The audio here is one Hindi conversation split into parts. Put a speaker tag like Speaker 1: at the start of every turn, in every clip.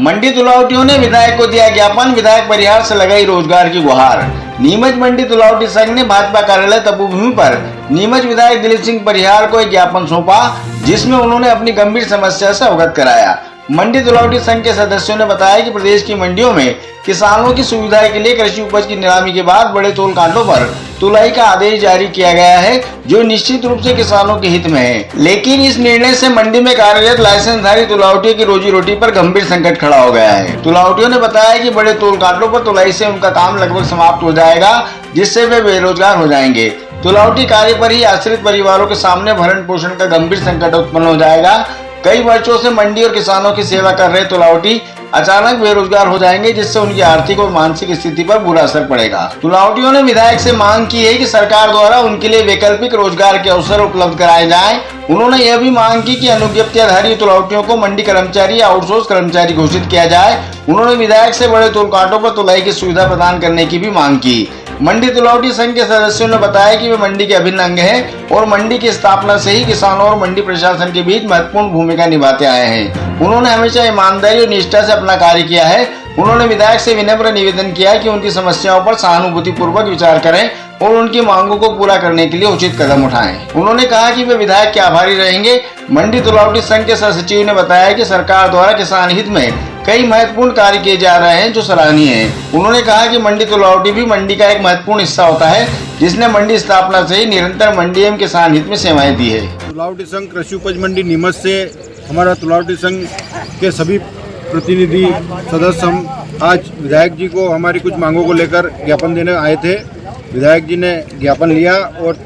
Speaker 1: मंडी तुलावटियों ने विधायक को दिया ज्ञापन, विधायक परिहार से लगाई रोजगार की गुहार। नीमच मंडी तुलावटी संघ ने भाजपा कार्यालय तपोभूमि पर नीमच विधायक दिलीप सिंह परिहार को एक ज्ञापन सौंपा, जिसमें उन्होंने अपनी गंभीर समस्या से अवगत कराया। मंडी तुलावटी संघ के सदस्यों ने बताया कि प्रदेश की मंडियों में किसानों की सुविधा के लिए कृषि उपज की नीलामी के बाद बड़े तोल कांटों पर तुलाई का आदेश जारी किया गया है, जो निश्चित रूप से किसानों के हित में है। लेकिन इस निर्णय से मंडी में कार्यरत लाइसेंसधारी तुलावटियों की रोजी रोटी पर गंभीर संकट खड़ा हो गया है। तुलावटियों ने बताया कि बड़े तोल कांटों पर तुलाई से उनका काम लगभग समाप्त हो जाएगा, जिससे वे बेरोजगार हो जाएंगे। तुलावटी कार्य पर ही आश्रित परिवारों के सामने भरण पोषण का गंभीर संकट उत्पन्न हो जाएगा। कई वर्षों से मंडी और किसानों की सेवा कर रहे तुलावटी अचानक बेरोजगार हो जाएंगे, जिससे उनकी आर्थिक और मानसिक स्थिति पर बुरा असर पड़ेगा। तुलावटियों ने विधायक से मांग की है कि सरकार द्वारा उनके लिए वैकल्पिक रोजगार के अवसर उपलब्ध कराए जाएं। उन्होंने यह भी मांग की कि अनुज्ञप्तिधारी तुलावटियों को मंडी कर्मचारी या आउटसोर्स कर्मचारी घोषित किया जाए। उन्होंने विधायक से बड़े तोल कांटों पर तुलाई की सुविधा प्रदान करने की भी मांग की। मंडी तुलावटी संघ के सदस्यों ने बताया कि वे मंडी के अभिन्न अंग हैं और मंडी की स्थापना से ही किसानों और मंडी प्रशासन के बीच महत्वपूर्ण भूमिका निभाते आए हैं। उन्होंने हमेशा ईमानदारी और निष्ठा से अपना कार्य किया है। उन्होंने विधायक से विनम्र निवेदन किया कि उनकी समस्याओं पर सहानुभूति पूर्वक विचार करें और उनकी मांगों को पूरा करने के लिए उचित कदम उठाएं। उन्होंने कहा कि वे विधायक के आभारी रहेंगे। मंडी तुलावटी संघ के सचिव ने बताया कि सरकार द्वारा किसान हित में कई महत्वपूर्ण कार्य किए जा रहे हैं, जो सराहनीय है। उन्होंने कहा कि मंडी तुलावटी भी मंडी का एक महत्वपूर्ण हिस्सा होता है, जिसने मंडी स्थापना से ही निरंतर मंडी एवं किसान हित में सेवाएं दी है।
Speaker 2: तुलावटी संघ कृषि उपज मंडी नीमच से हमारा तुलावटी संघ के सभी प्रतिनिधि सदस्य हम आज विधायक जी को हमारी कुछ मांगों को लेकर ज्ञापन देने आए थे। विधायक जी ने ज्ञापन लिया और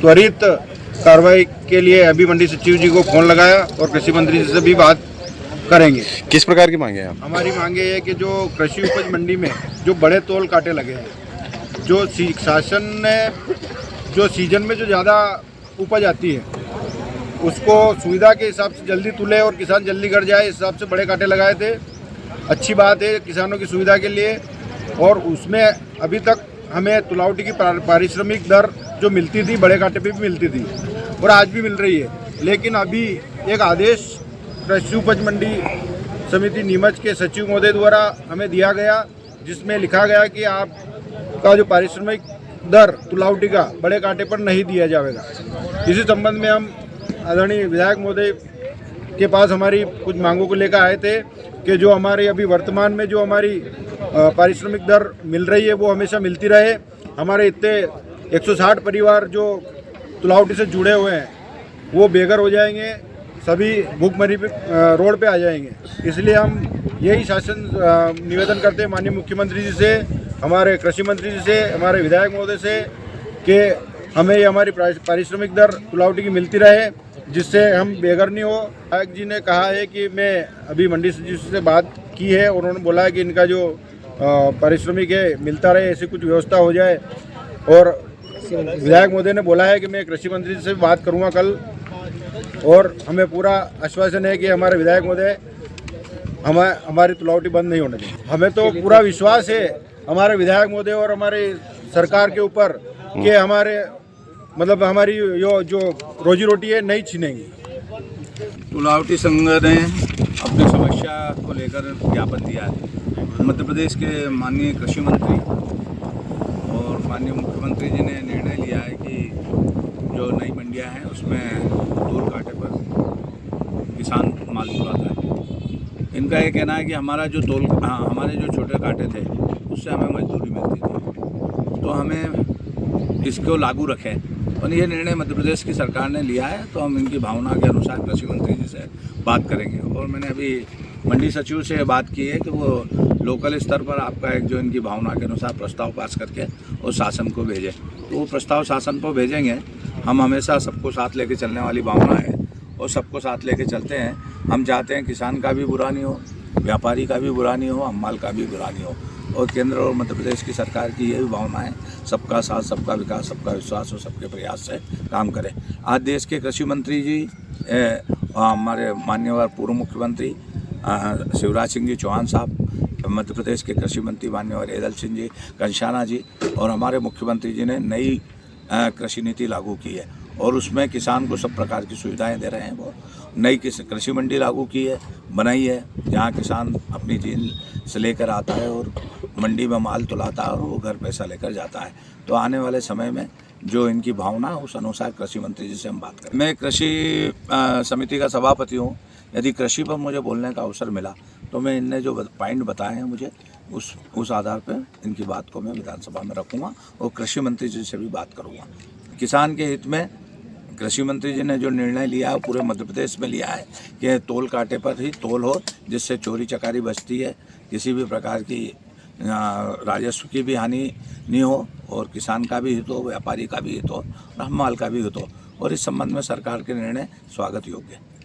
Speaker 2: त्वरित कार्रवाई के लिए अभी मंडी सचिव जी को फोन लगाया और कृषि मंत्री जी से भी बात करेंगे।
Speaker 3: किस प्रकार की मांगे हैं आप?
Speaker 2: हमारी मांगे है कि जो कृषि उपज मंडी में जो बड़े तोल कांटे लगे हैं, जो शासन ने जो सीजन में जो ज़्यादा उपज आती है उसको सुविधा के हिसाब से जल्दी तुले और किसान जल्दी घर जाए, इस हिसाब से बड़े कांटे लगाए थे। अच्छी बात है किसानों की सुविधा के लिए। और उसमें अभी तक हमें तुलावटी की पारिश्रमिक दर जो मिलती थी बड़े कांटे पे भी मिलती थी और आज भी मिल रही है। लेकिन अभी एक आदेश कृषि उपज मंडी समिति नीमच के सचिव महोदय द्वारा हमें दिया गया, जिसमें लिखा गया कि आपका जो पारिश्रमिक दर तुलावटी का बड़े कांटे पर नहीं दिया जाएगा। इसी संबंध में हम आदरणीय विधायक महोदय के पास हमारी कुछ मांगों को लेकर आए थे कि जो हमारे अभी वर्तमान में जो हमारी पारिश्रमिक दर मिल रही है वो हमेशा मिलती रहे। हमारे इतने 160 परिवार जो तुलावटी से जुड़े हुए हैं वो बेघर हो जाएंगे, सभी भूखमरी पे रोड पे आ जाएंगे। इसलिए हम यही शासन निवेदन करते हैं माननीय मुख्यमंत्री जी से, हमारे कृषि मंत्री जी से, हमारे विधायक महोदय से कि हमें ये हमारी पारिश्रमिक दर तुलावटी की मिलती रहे, जिससे हम बेघर नहीं हो। विधायक जी ने कहा है कि मैं अभी मंडी सचिव से बात की है और उन्होंने बोला है कि इनका जो पारिश्रमिक है मिलता रहे, ऐसी कुछ व्यवस्था हो जाए। और विधायक महोदय ने बोला है कि मैं कृषि मंत्री से बात करूँगा कल, और हमें पूरा आश्वासन है कि हमारे विधायक महोदय हमारी तुलावटी बंद नहीं होने देंगे। हमें तो पूरा विश्वास है हमारे विधायक महोदय और हमारे सरकार के ऊपर कि हमारे हमारी जो रोजी रोटी है नहीं छीनेंगी।
Speaker 4: तुलावटी संघ ने अपनी समस्या को लेकर ज्ञापन दिया है। मध्य प्रदेश के माननीय कृषि मंत्री और माननीय मुख्यमंत्री जी ने निर्णय लिया है कि जो नई मंडियां हैं उसमें तोल कांटे पर किसान माल तुलाता है। इनका ये कहना है कि हमारे जो छोटे कांटे थे उससे हमें मजदूरी मिलती थी, तो हमें इसको लागू रखें। और ये निर्णय मध्य प्रदेश की सरकार ने लिया है, तो हम इनकी भावना के अनुसार कृषि मंत्री जी से बात करेंगे। और मैंने अभी मंडी सचिव से बात की है कि वो लोकल स्तर पर आपका एक जो इनकी भावना के अनुसार प्रस्ताव पास करके और शासन को भेजें, तो वो प्रस्ताव शासन को भेजेंगे। हम हमेशा सबको साथ लेके चलने वाली भावना है और सबको साथ लेके चलते हैं। हम चाहते हैं किसान का भी बुरा नहीं हो, व्यापारी का भी बुरा नहीं हो, हमाल का भी बुरा नहीं हो। और केंद्र और मध्य प्रदेश की सरकार की यही भावना है, सबका साथ, सबका विकास, सबका विश्वास और सबके प्रयास से काम करें। आज देश के कृषि मंत्री जी, हमारे माननीय पूर्व मुख्यमंत्री शिवराज सिंह जी चौहान साहब, मध्य प्रदेश के कृषि मंत्री माननीय एदल सिंह जी घनश्याना जी और हमारे मुख्यमंत्री जी ने नई कृषि नीति लागू की है और उसमें किसान को सब प्रकार की सुविधाएं दे रहे हैं वो। नई कृषि मंडी लागू की है, बनाई है, जहाँ किसान अपनी चीज से लेकर आता है और मंडी में माल तुलाता है और वो घर पैसा लेकर जाता है। तो आने वाले समय में जो इनकी भावना है उस अनुसार कृषि मंत्री जी से हम बात करें। मैं कृषि समिति का सभापति हूँ। यदि कृषि पर मुझे बोलने का अवसर मिला तो मैं इनने जो पॉइंट बताए हैं मुझे उस आधार पर इनकी बात को मैं विधानसभा में रखूँगा और कृषि मंत्री जी से भी बात करूँगा। किसान के हित में कृषि मंत्री जी ने जो निर्णय लिया है पूरे मध्य प्रदेश में लिया है कि तोल कांटे पर ही तोल हो, जिससे चोरी चकारी बचती है, किसी भी प्रकार की राजस्व की भी हानि नहीं हो और किसान का भी हित हो, व्यापारी का भी हित हो और हम माल का भी हित हो। और इस संबंध में सरकार के निर्णय स्वागत योग्य है।